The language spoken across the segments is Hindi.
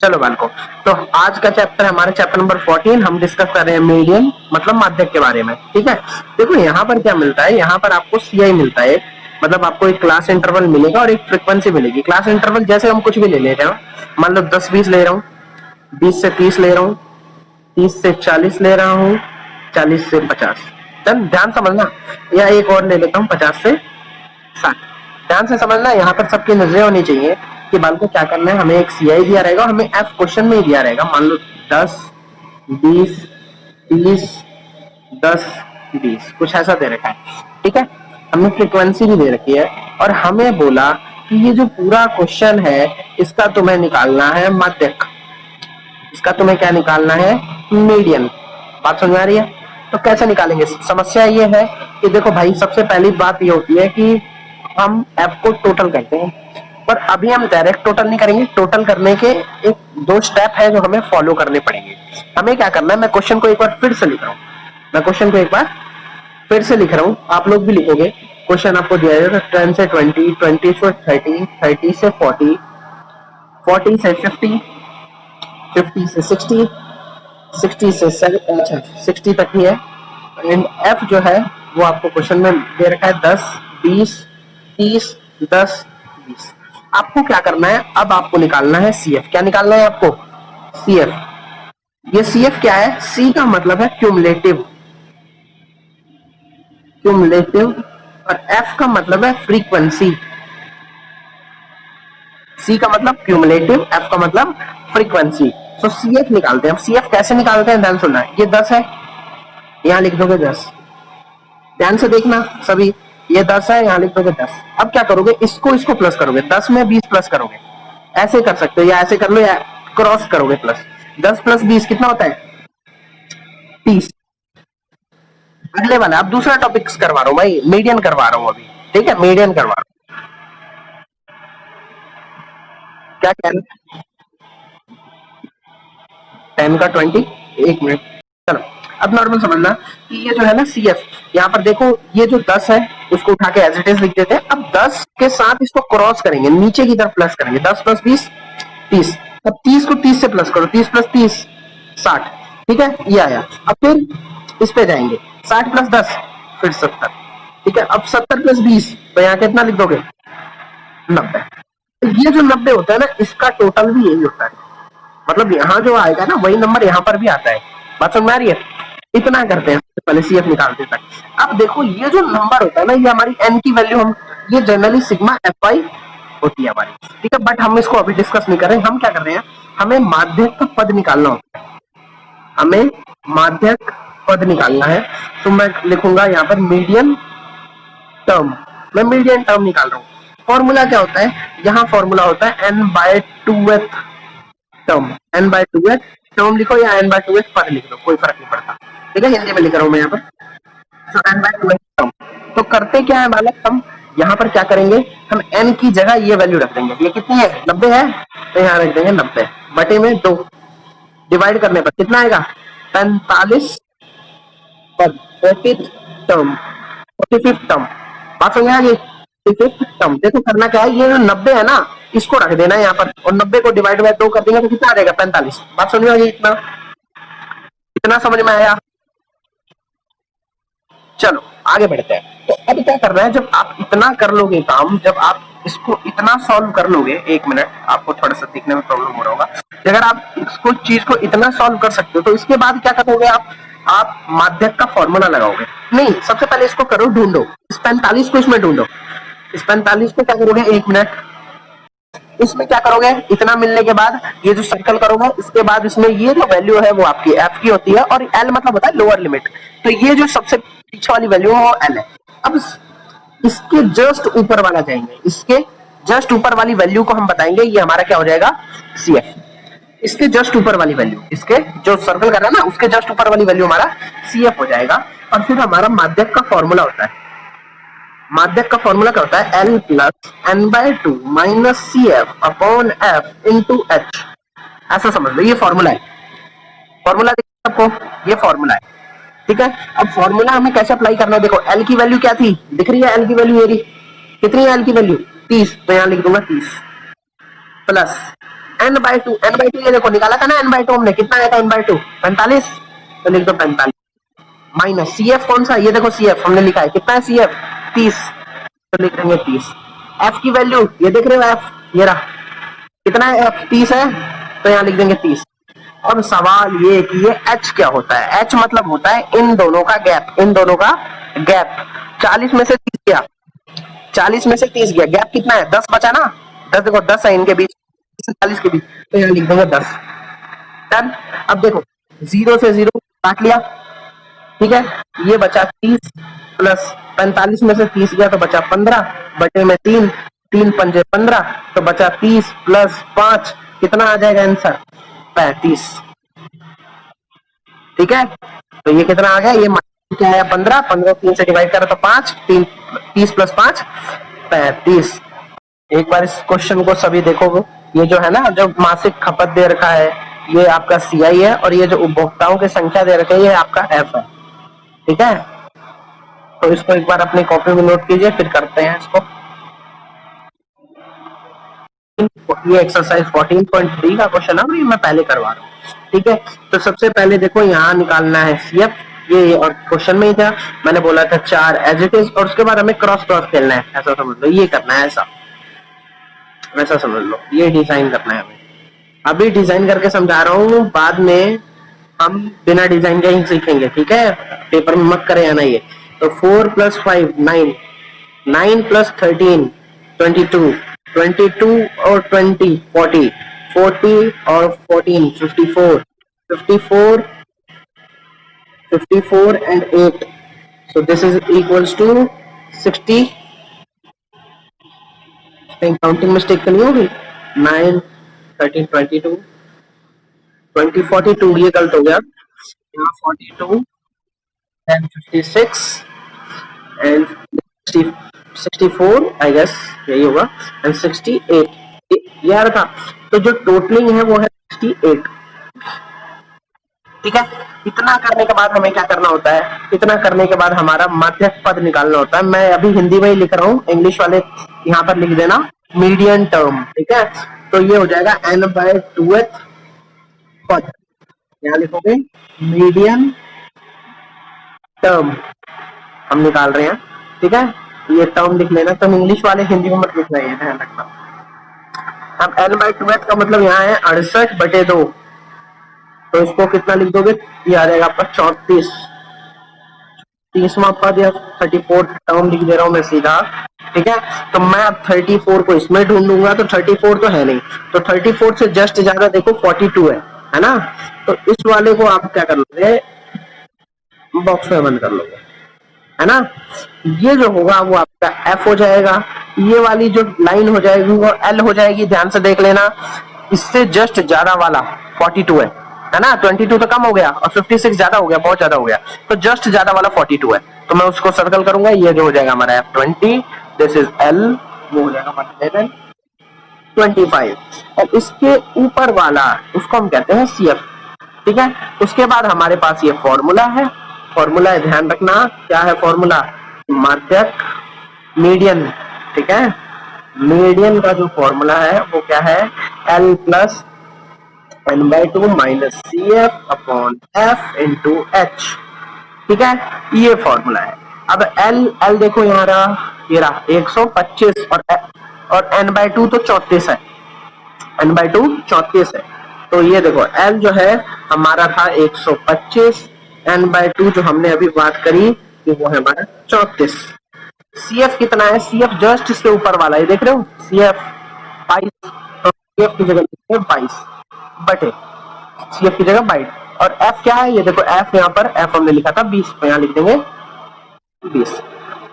चलो बालको, तो आज का चैप्टर हमारे चैप्टर नंबर 14 हम डिस्कस कर रहे हैं मीडियन मतलब माध्यक के बारे में। ठीक है, देखो यहाँ पर क्या मिलता है, यहाँ पर आपको सीआई मिलता है, मतलब आपको एक क्लास इंटरवल मिलेगा और एक फ्रीक्वेंसी मिलेगी। क्लास इंटरवल जैसे हम कुछ भी ले रहे हो, मान लो 10-20 ले रहा हूँ, 20 से 30 ले रहा हूँ, 30 से 40 ले रहा हूँ, 40 से 50। ध्यान समझना, या एक और ले लेता हूँ 50 से 60। ध्यान से समझना, यहाँ पर सबकी नजरें होनी चाहिए कि बाल को क्या करना है। हमें एक सीआई दिया रहेगा, हमें एफ क्वेश्चन में ही दिया रहेगा, मान लो 10, 20, 30, 10, 20 कुछ ऐसा दे रखा है। ठीक है, हमें फ्रीक्वेंसी भी दे रखी है और हमें बोला कि ये जो पूरा क्वेश्चन है इसका तुम्हें निकालना है माध्यक, इसका तुम्हें क्या निकालना है, मीडियन। बात समझ आ रही है? तो कैसे निकालेंगे? समस्या ये है कि देखो भाई, सबसे पहली बात ये होती है कि हम एफ को टोटल करते हैं, पर अभी हम डायरेक्ट टोटल नहीं करेंगे। टोटल करने के एक दो स्टेप है जो हमें फॉलो करने पड़ेंगे। हमें क्या करना है, मैं क्वेश्चन को एक बार फिर से लिख रहा हूँ, मैं क्वेश्चन को एक बार फिर से लिख रहा हूँ, आप लोग भी लिखोगे। क्वेश्चन आपको दिया जाएगा 10 से 20, 20 से 30, 30 से 40, 40 से 50, 50 से 60, 60 से 60 तक ही है। एंड एफ जो है वो आपको क्वेश्चन में दे रखा है 10, 20, 30, 10, 20। आपको क्या करना है, अब आपको निकालना है सी एफ। क्या निकालना है आपको? C F. ये सी एफ क्या है? सी का मतलब है क्यूमुलेटिव, क्यूमुलेटिव, और एफ का मतलब है फ्रीक्वेंसी। सी का मतलब क्यूमुलेटिव, एफ का मतलब फ्रीक्वेंसी। तो सी एफ निकालते हैं। अब सी एफ कैसे निकालते हैं, ध्यान सुनना है। ये 10 है, यहां लिख दोगे 10, ध्यान से देखना सभी, ये 10 है, यहां लिख दोगे 10। अब क्या करोगे, इसको प्लस करोगे, 10 में 20 प्लस करोगे। ऐसे कर सकते हो या ऐसे कर लो या क्रॉस करोगे प्लस। 10 प्लस 20 कितना होता है? 30। अगले वाला, अब दूसरा टॉपिक करवा रहा हूँ भाई, मीडियन करवा रहा हूँ अभी। ठीक है, मीडियन करवा रहा हूँ। क्या कह रहे हैं? 10 का 20, एक मिनट। चलो, अब नॉर्मल समझना कि ये जो है ना सी एफ, यहाँ पर देखो ये जो 10 है उसको उठा के एज इट इज लिख देते हैं। अब 10 के साथ इसको क्रॉस करेंगे, नीचे की तरफ प्लस करेंगे। 10 प्लस 20, 30। अब 30 को 30 से प्लस करो, 30 प्लस 30, 60। ठीक है, ये आया। अब फिर इस पे जाएंगे, 60 प्लस 10 फिर 70। ठीक है, अब 70 प्लस 20, तो यहाँ कितना लिख दोगे? 90। ये जो 90 होता है ना, इसका टोटल भी यही होता है, मतलब यहाँ जो आएगा ना वही नंबर यहाँ पर भी आता है। बात समझ में आ रही है? इतना करते हैं पहले सी एफ निकालते तक। अब देखो ये जो नंबर होता है ना, ये हमारी एन की वैल्यू, हम ये जनरली सिग्मा एफ आई होती है हमारी। ठीक है, बट हम इसको अभी डिस्कस नहीं कर रहे हैं। हम क्या कर रहे हैं, हमें माध्यक का पद निकालना होता है, हमें माध्यक पद निकालना है। तो मैं लिखूंगा यहाँ पर मीडियन टर्म, मैं मीडियन टर्म निकाल रहा हूँ। फॉर्मूला क्या होता है, यहाँ फॉर्मूला होता है N by 2th term. N by 2th term लिखो या एन बाय 2th पद लिख लो, कोई फर्क नहीं पड़ता। ठीक है, हिंदी में लिख रहा हूँ मैं यहाँ पर। तो एन बाय 2th टर्म, तो करते क्या है बालक, हम यहाँ पर क्या करेंगे, हम एन की जगह ये वैल्यू रख देंगे। ये कितनी है? 90 है, तो यहाँ रख देंगे 90 बटे में 2। डिवाइड करने पर कितना आएगा? 45 पद, 45th टर्म, 45th टर्म। बात समझ आ गई? 45th term. देखो करना क्या है, ये जो 90 है ना, इसको रख देना है यहाँ पर, और 90 को डिवाइड बाय 2 कर देंगे तो कितना आ जाएगा? 45। बात समझ में आ गई? इतना इतना समझ में आया? चलो आगे बढ़ते हैं। तो अब क्या करना है, जब आप इतना कर लोगे काम, जब आप इसको इतना सॉल्व कर लोगे, एक मिनट, आपको थोड़ा सा दिखने में प्रॉब्लम हो रहा होगा। अगर आप इसको चीज को इतना सॉल्व कर सकते हो तो इसके बाद क्या करोगे आप माध्यक का फॉर्मूला लगाओगे। नहीं, सबसे पहले इसको करो, ढूंढो इस 45 को, इसमें ढूंढो इस 45 को। क्या करोगे, एक मिनट, इसमें क्या करोगे, इतना मिलने के बाद ये जो सर्कल करोगे, इसके बाद इसमें ये जो वैल्यू है वो आपकी एफ की होती है, और एल मतलब होता है लोअर लिमिट। तो ये जो सबसे पीछे वाली वैल्यू है वो एल है। अब इसके जस्ट ऊपर वाला जाएंगे, इसके जस्ट ऊपर वाली वैल्यू को हम बताएंगे, ये हमारा क्या हो जाएगा? C F. इसके जस्ट ऊपर वाली वैल्यू, इसके जो सर्कल कर रहा है ना, उसके जस्ट ऊपर वाली वैल्यू हमारा सी एफ हो जाएगा। और फिर हमारा माध्यक का फॉर्मूला होता है, माध्यक का फॉर्मूला क्या होता है? L plus N by 2 minus C F upon F into H. ऐसा समझ लो, ये फॉर्मूला है। फॉर्मूला दिख आपको, ये फॉर्मूला है। ठीक है, अब फॉर्मूला हमें कैसे अप्लाई करना है, देखो एल की वैल्यू क्या थी, दिख रही है एल की वैल्यू मेरी, कितनी है एल की वैल्यू? 30, तो यहां लिख दूंगा 30 प्लस n/2 ये देखो निकाला था ना n/2 हमने, कितना आया था n/2 45, तो लिख दो 45 माइनस CF कौन सा, ये देखो CF हमने लिखा है, कितना है CF 30, तो लिख देंगे 30। F की वैल्यू ये देख रहे हो F, ये रहा, कितना है F 30 है, तो यहाँ लिख देंगे 30। अब सवाल ये कि ये H क्या होता है, H मतलब होता है इन दोनों का गैप, इन दोनों का गैप। 40 में से 30 गया, 40 में से 30 गया, गैप कितना है 10 बचा ना, 10 देखो 10 है इनके बीच, 40 के बीच, तो यहाँ लिख देंगे 10। डन। अब देखो 0 से 0 काट लिया, ठीक है, ये बचा 30 प्लस 45 में से 30 गया तो बचा 15, बचे में 3, 3 पंजे 15, तो बचा 30 प्लस 5, कितना आ जाएगा आंसर 35। ठीक है, तो ये कितना आ गया, ये क्या है 15, 15 3 से डिवाइड करो तो 5, 3 30 प्लस 5 35। एक बार इस क्वेश्चन को सभी देखोगे, ये जो है ना, जो मासिक खपत दे रखा है ये आपका CI है, और ये जो उपभोक्ताओं की संख्या दे रखी है ये आपका F है। ठीक है, तो इसको एक बार अपनी कॉपी में नोट कीजिए, फिर करते हैं इसको। ये एक्सरसाइज 14.3 का क्वेश्चन है, मैं पहले करवा रहा हूँ। ठीक है, तो सबसे पहले देखो यहाँ निकालना है CF, ये और क्वेश्चन में ही था, मैंने बोला था 4 एज इट इज, और उसके बाद हमें क्रॉस क्रॉस खेलना है, ऐसा समझ लो, ये करना है ऐसा, वैसा समझ लो, ये डिजाइन करना है हमें। अभी डिजाइन करके समझा रहा हूँ, बाद में हम बिना डिजाइन के ही सीखेंगे। ठीक है, पेपर में मत करें आना ये। तो 4 + 5 9, 9 + 13 22, 22 और 20 40, 40 और 14 54, 54, 54 and 8, so this is equals to 60। Counting mistake तो नहीं होगी, 9 13 22 20 42, ये गलत हो गया, यहाँ 42 then 56 and 64 आई गेस यही होगा, एंड 68 ये आ रहा था, तो जो टोटलिंग है वो है 68। ठीक है, इतना करने के बाद हमें क्या करना होता है, इतना करने के बाद हमारा माध्यक पद निकालना होता है। मैं अभी हिंदी में ही लिख रहा हूँ, इंग्लिश वाले यहाँ पर लिख देना मीडियन टर्म। ठीक है, तो ये हो जाएगा n/2th पद, यहाँ लिखोगे मीडियन टर्म हम निकाल रहे हैं। ठीक है, ये टर्म लिख लेना, तुम इंग्लिश वाले हिंदी में मत लिखना, ये ध्यान रखना। अब n/2th का मतलब यहाँ है 68/2, तो इसको कितना लिख दोगे, ये आ जाएगा आपका 34, 30वां पद या 34 टर्म लिख दे रहा हूं मैं सीधा। ठीक है, तो मैं अब 34 को इसमें ढूंढूंगा, तो 34 तो है नहीं, तो 34 से जस्ट ज्यादा देखो 42 है ना, तो इस वाले को आप क्या कर लोगे, बॉक्स में बंद कर लोगे, है ना। ये जो होगा वो आपका F हो जाएगा, ये वाली जो लाइन हो जाएगी वो L हो जाएगी, ध्यान से देख लेना। इससे जस्ट ज्यादा वाला 42 है ना, 22 तो कम हो गया और 56 ज्यादा हो गया, बहुत ज्यादा हो गया, तो जस्ट ज्यादा वाला 42 है, तो मैं उसको सर्कल करूंगा, ये जो हो जाएगा हमारा F20, दिस इज L, वो हो जाएगा हमारा 25, और इसके ऊपर वाला उसको हम कहते हैं CF। ठीक है, उसके बाद हमारे पास ये फॉर्मूला है, फॉर्मूला है, ध्यान रखना क्या है फॉर्मूला, माध्यक मीडियन। ठीक है, मीडियन का जो फॉर्मूला है वो क्या है, L + n/2 - CF/F × H। ठीक है, ये फॉर्मूला है। अब L देखो यहाँ रहा, ये रहा 125, और n/2 तो 34 है, n/2 34 है, तो ये देखो L जो है हमारा था 125, n/2 जो हमने अभी बात करी कि वो है हमारा 34। CF कितना है, CF जस्ट इसके ऊपर वाला, ये देख रहे हो CF 22, तो CF की जगह लिखते हैं 22 बटे, CF की जगह 22, और F क्या है, ये देखो F यहाँ पर F हमने लिखा था 20, तो यहाँ लिख देंगे 20।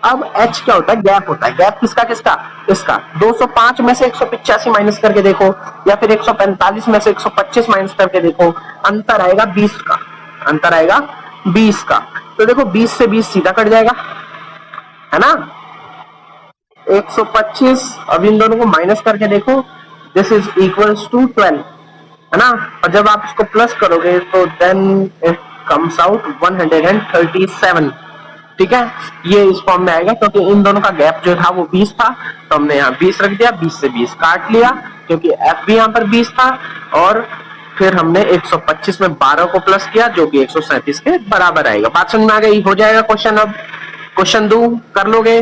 अब H क्या होता है, गैप होता है, गैप किसका किसका, इसका 205 में से 185 माइनस करके देखो, या फिर 145 में से 125 माइनस करके देखो, अंतर आएगा 20 का, अंतर आएगा 20 का, तो देखो 20 से 20 सीधा कट जाएगा, है ना, 125, अब इन दोनों को माइनस करके देखो, दिस इज इक्वल्स टू 12, है ना, और जब आप इसको प्लस करोगे तो देन इट कम्स आउट 137। ठीक है, ये इस फॉर्म में आएगा, क्योंकि इन दोनों का गैप जो था वो 20 था, तो हमने यहाँ 20 रख दिया, 20 से 20 काट लिया, क्योंकि एफ भी यहाँ पर 20 था, और फिर हमने 125 में 12 को प्लस किया जो कि 137 के बराबर आएगा। बात समझ में आ गई? हो जाएगा क्वेश्चन। अब क्वेश्चन 2 कर लोगे?